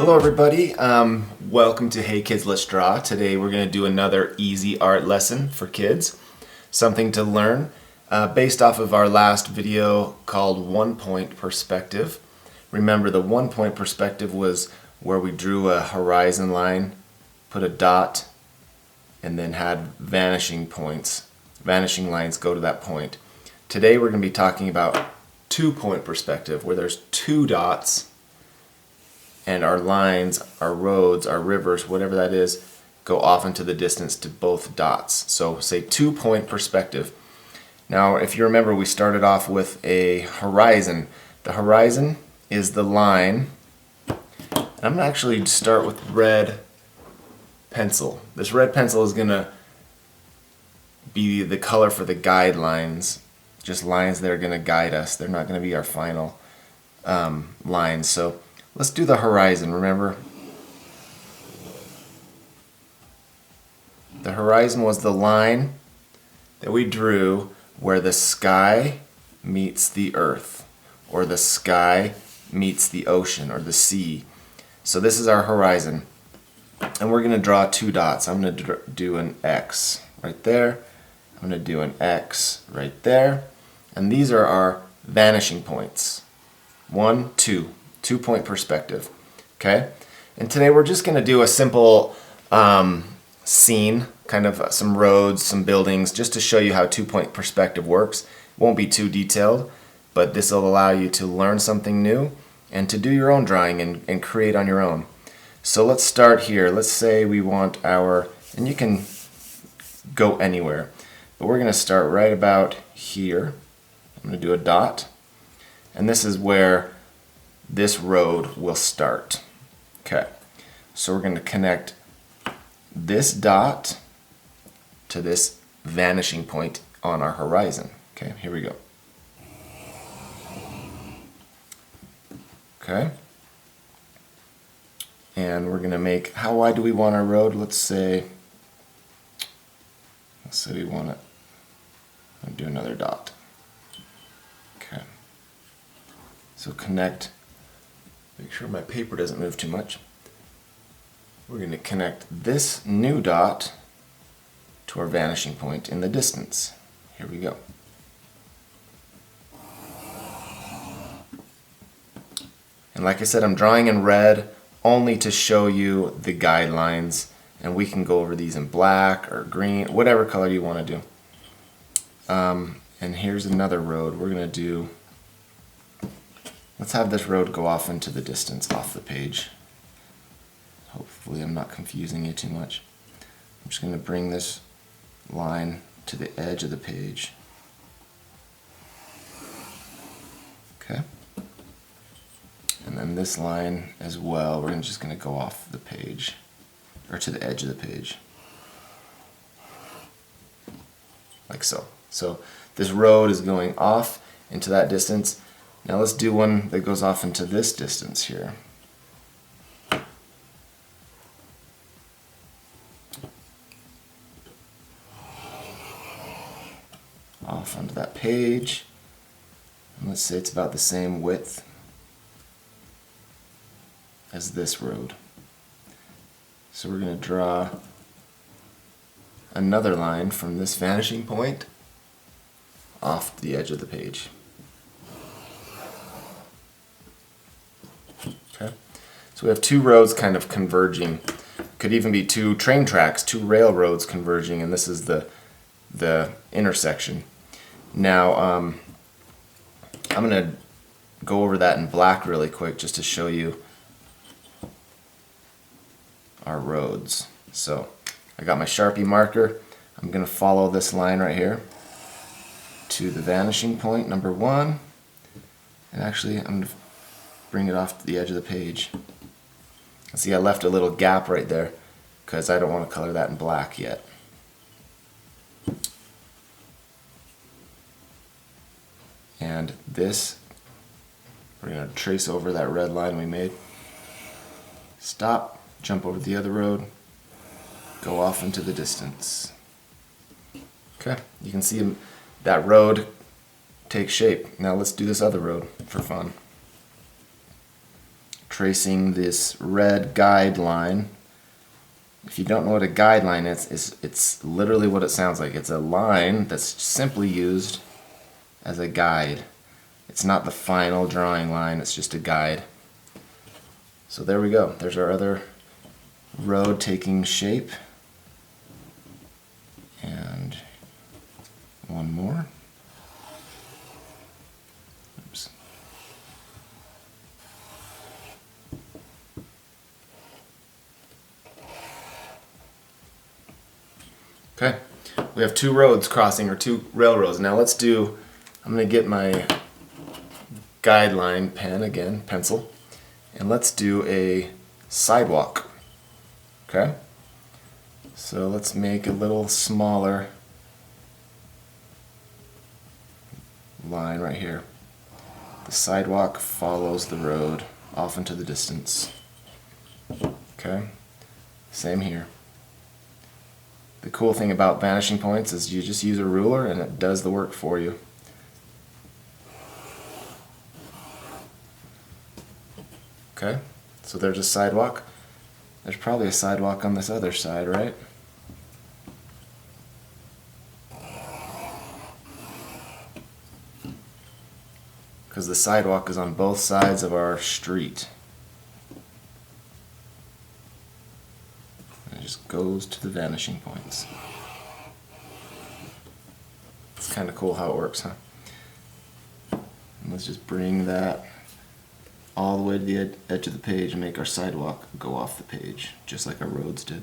Hello everybody, welcome to Hey Kids Let's Draw. Today we're going to do another easy art lesson for kids. Something to learn based off of our last video called 1 point perspective. Remember, the 1 point perspective was where we drew a horizon line, put a dot, and then had vanishing points. Vanishing lines go to that point. Today we're going to be talking about 2 point perspective, where there's two dots and our lines, our roads, our rivers, whatever that is, go off into the distance to both dots. So say 2 point perspective. Now if you remember, we started off with a horizon. The horizon is the line. I'm going to actually start with red pencil. This red pencil is going to be the color for the guidelines, just lines that are going to guide us. They're not going to be our final lines. So let's do the horizon. Remember, the horizon was the line that we drew where the sky meets the earth, or the sky meets the ocean or the sea. So this is our horizon, and we're going to draw two dots. I'm going to do an X right there. I'm going to do an X right there, and these are our vanishing points. 1, 2. 2 point perspective. Okay? And today we're just going to do a simple scene, kind of some roads, some buildings, just to show you how 2 point perspective works. It won't be too detailed, but this will allow you to learn something new and to do your own drawing and create on your own. So let's start here. Let's say we want our, and you can go anywhere, but we're going to start right about here. I'm going to do a dot, and this is where this road will start. Okay, so we're going to connect this dot to this vanishing point on our horizon. Okay, here we go. Okay, and we're going to make, how wide do we want our road? Let's say we want it, I'm going to do another dot. Okay, so connect. Make sure my paper doesn't move too much. We're going to connect this new dot to our vanishing point in the distance. Here we go. And like I said, I'm drawing in red only to show you the guidelines, and we can go over these in black or green, whatever color you want to do. And here's another road. We're going to do, let's have this road go off into the distance, off the page. Hopefully I'm not confusing you too much. I'm just going to bring this line to the edge of the page. Okay. And then this line as well, we're just going to go off the page, or to the edge of the page. Like so. So this road is going off into that distance. Now let's do one that goes off into this distance here. Off onto that page. And let's say it's about the same width as this road. So we're going to draw another line from this vanishing point off the edge of the page. Okay. So we have two roads kind of converging. Could even be two train tracks, two railroads converging, and this is the intersection. Now I'm going to go over that in black really quick just to show you our roads. So I got my Sharpie marker. I'm going to follow this line right here to the vanishing point, number 1. And actually I'm going to bring it off to the edge of the page. See, I left a little gap right there because I don't want to color that in black yet. And this, we're going to trace over that red line we made. Stop, jump over the other road, go off into the distance. Okay, you can see that road take shape. Now let's do this other road for fun. tracing this red guideline. If you don't know what a guideline is, it's literally what it sounds like. It's a line that's simply used as a guide. It's not the final drawing line, it's just a guide. So there we go. There's our other road taking shape. And one more. Oops. Okay, we have two roads crossing, or two railroads. Now let's do, I'm going to get my guideline pen again, pencil, and let's do a sidewalk. Okay? So let's make a little smaller line right here. The sidewalk follows the road off into the distance. Okay? Same here. The cool thing about vanishing points is you just use a ruler and it does the work for you. Okay, so there's a sidewalk. There's probably a sidewalk on this other side, right? Because the sidewalk is on both sides of our street. And it just goes to the vanishing points. It's kind of cool how it works, huh? And let's just bring that all the way to the edge of the page and make our sidewalk go off the page, just like our roads did.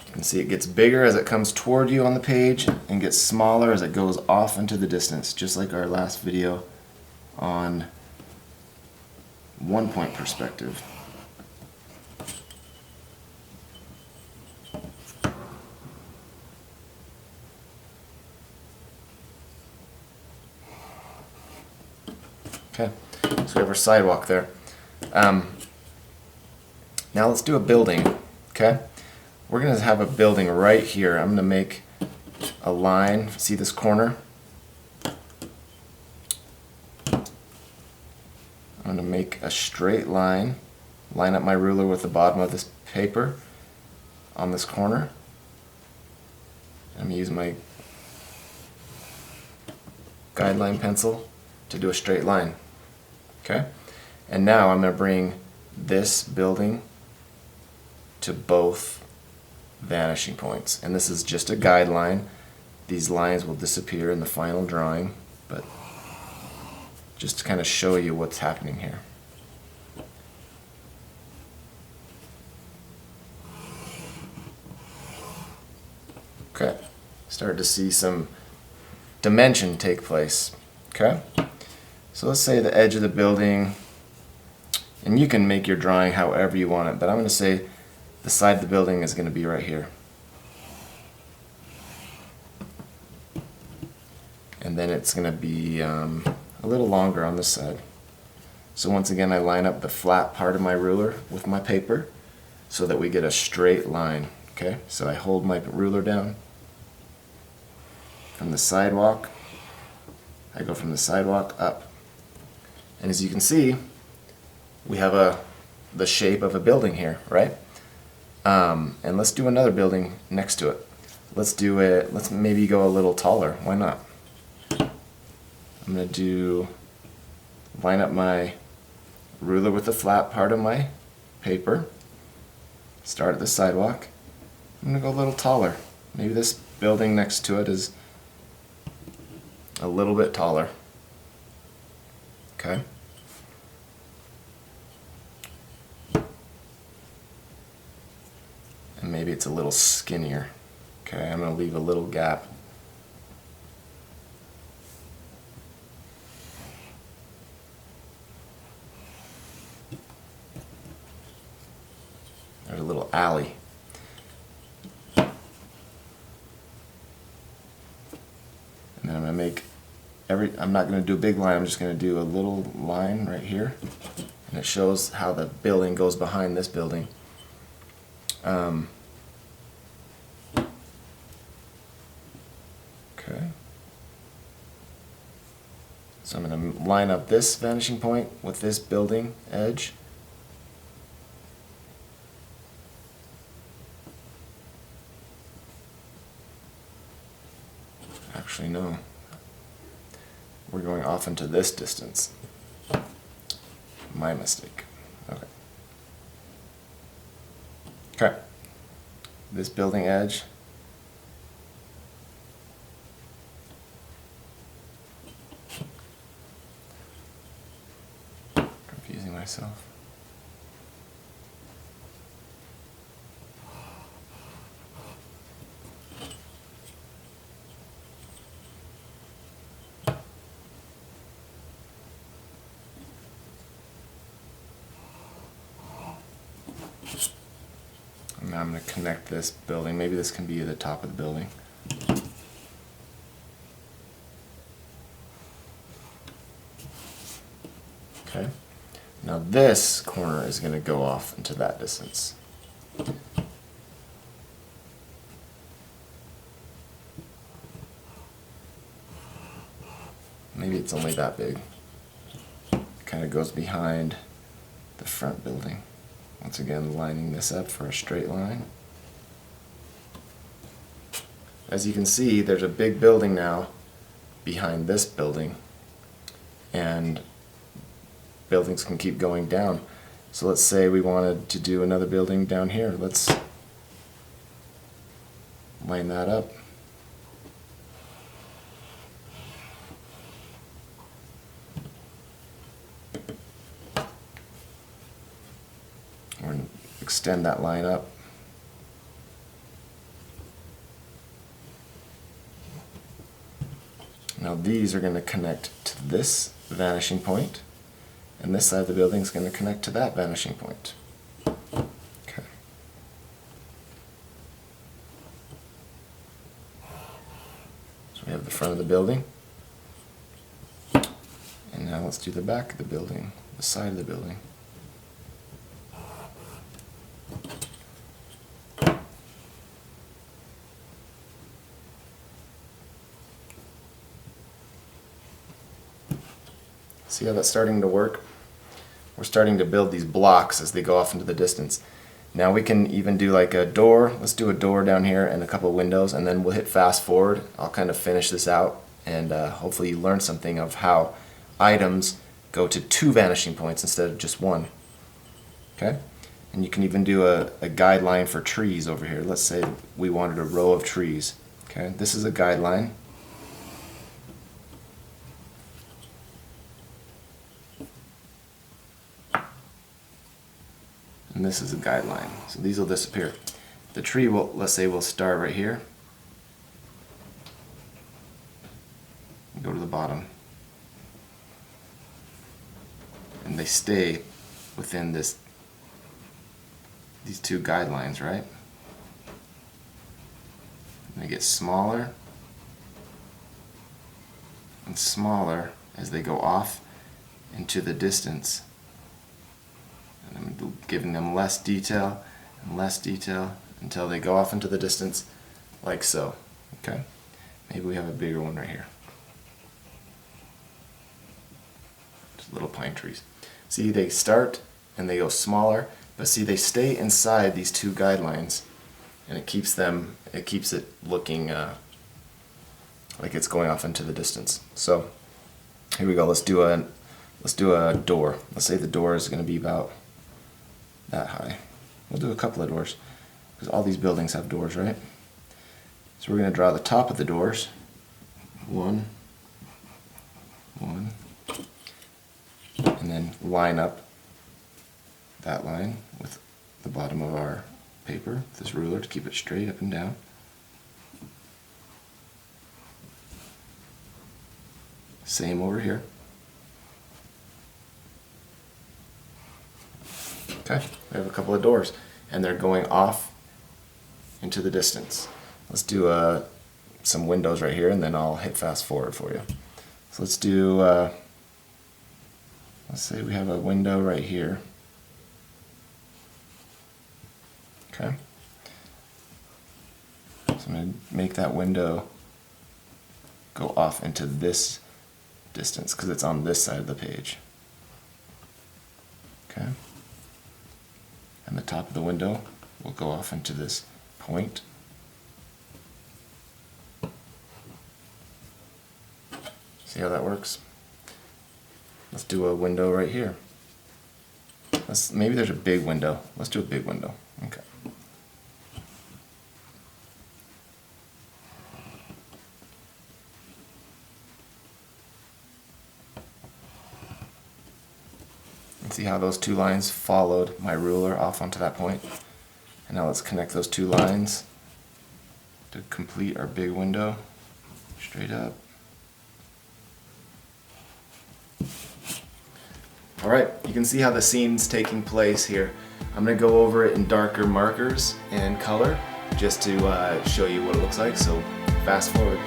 You can see it gets bigger as it comes toward you on the page and gets smaller as it goes off into the distance, just like our last video on one-point perspective. Okay, so we have our sidewalk there. Now let's do a building, okay? We're going to have a building right here. I'm going to make a line. See this corner? I'm going to make a straight line, line up my ruler with the bottom of this paper on this corner. I'm going to use my guideline pencil to do a straight line. Okay? And now I'm going to bring this building to both vanishing points. And this is just a guideline. These lines will disappear in the final drawing, but just to kind of show you what's happening here. Okay, start to see some dimension take place. Okay, so let's say the edge of the building, and you can make your drawing however you want it, but I'm going to say the side of the building is going to be right here. And then it's going to be a little longer on this side. So once again, I line up the flat part of my ruler with my paper so that we get a straight line. Okay, so I hold my ruler down from the sidewalk. I go from the sidewalk up. And as you can see, we have the shape of a building here, right? And let's do another building next to it. Let's maybe go a little taller. Why not? I'm going to line up my ruler with the flat part of my paper, start at the sidewalk. I'm going to go a little taller. Maybe this building next to it is a little bit taller. Okay. And maybe it's a little skinnier. Okay, I'm going to leave a little gap. There's a little alley. And then I'm going to make I'm not going to do a big line, I'm just going to do a little line right here and it shows how the building goes behind this building. Okay. So I'm going to line up this vanishing point with this building edge. Actually, no. We're going off into this distance. My mistake. Okay. Okay. This building edge. Confusing myself. And now I'm going to connect this building. Maybe this can be the top of the building. Okay. Now this corner is going to go off into that distance. Maybe it's only that big. It kind of goes behind the front building. Once again, lining this up for a straight line. As you can see, there's a big building now behind this building, and buildings can keep going down. So let's say we wanted to do another building down here. Let's line that up. We're going to extend that line up. Now these are going to connect to this vanishing point, and this side of the building is going to connect to that vanishing point. Okay. So we have the front of the building, and now let's do the back of the building, the side of the building. See how that's starting to work? We're starting to build these blocks as they go off into the distance. Now we can even do like a door. Let's do a door down here and a couple of windows, and then we'll hit fast forward. I'll kind of finish this out, and hopefully you learn something of how items go to two vanishing points instead of just one. Okay? And you can even do a guideline for trees over here. Let's say we wanted a row of trees. Okay? This is a guideline. And this is a guideline. So these will disappear. The tree will, let's say, will start right here. Go to the bottom. And they stay within these two guidelines, right? And they get smaller and smaller as they go off into the distance. And I'm giving them less detail and less detail until they go off into the distance like so. Okay? Maybe we have a bigger one right here. Just little pine trees. See, they start and they go smaller, but see, they stay inside these two guidelines, and it keeps it looking like it's going off into the distance. So here we go. Let's do a door. Let's say the door is going to be about that high. We'll do a couple of doors because all these buildings have doors, right? So we're going to draw the top of the doors. One, and then line up that line with the bottom of our paper, this ruler, to keep it straight up and down. Same over here. Okay, we have a couple of doors, and they're going off into the distance. Let's do some windows right here, and then I'll hit fast forward for you. So let's do let's say we have a window right here. Okay. So I'm going to make that window go off into this distance because it's on this side of the page. Okay. And the top of the window will go off into this point. See how that works? Let's do a window right here. Maybe there's a big window. Let's do a big window. Okay. And see how those two lines followed my ruler off onto that point? And now let's connect those two lines to complete our big window. Straight up. Alright, you can see how the scene's taking place here. I'm going to go over it in darker markers and color just to show you what it looks like, so fast forward.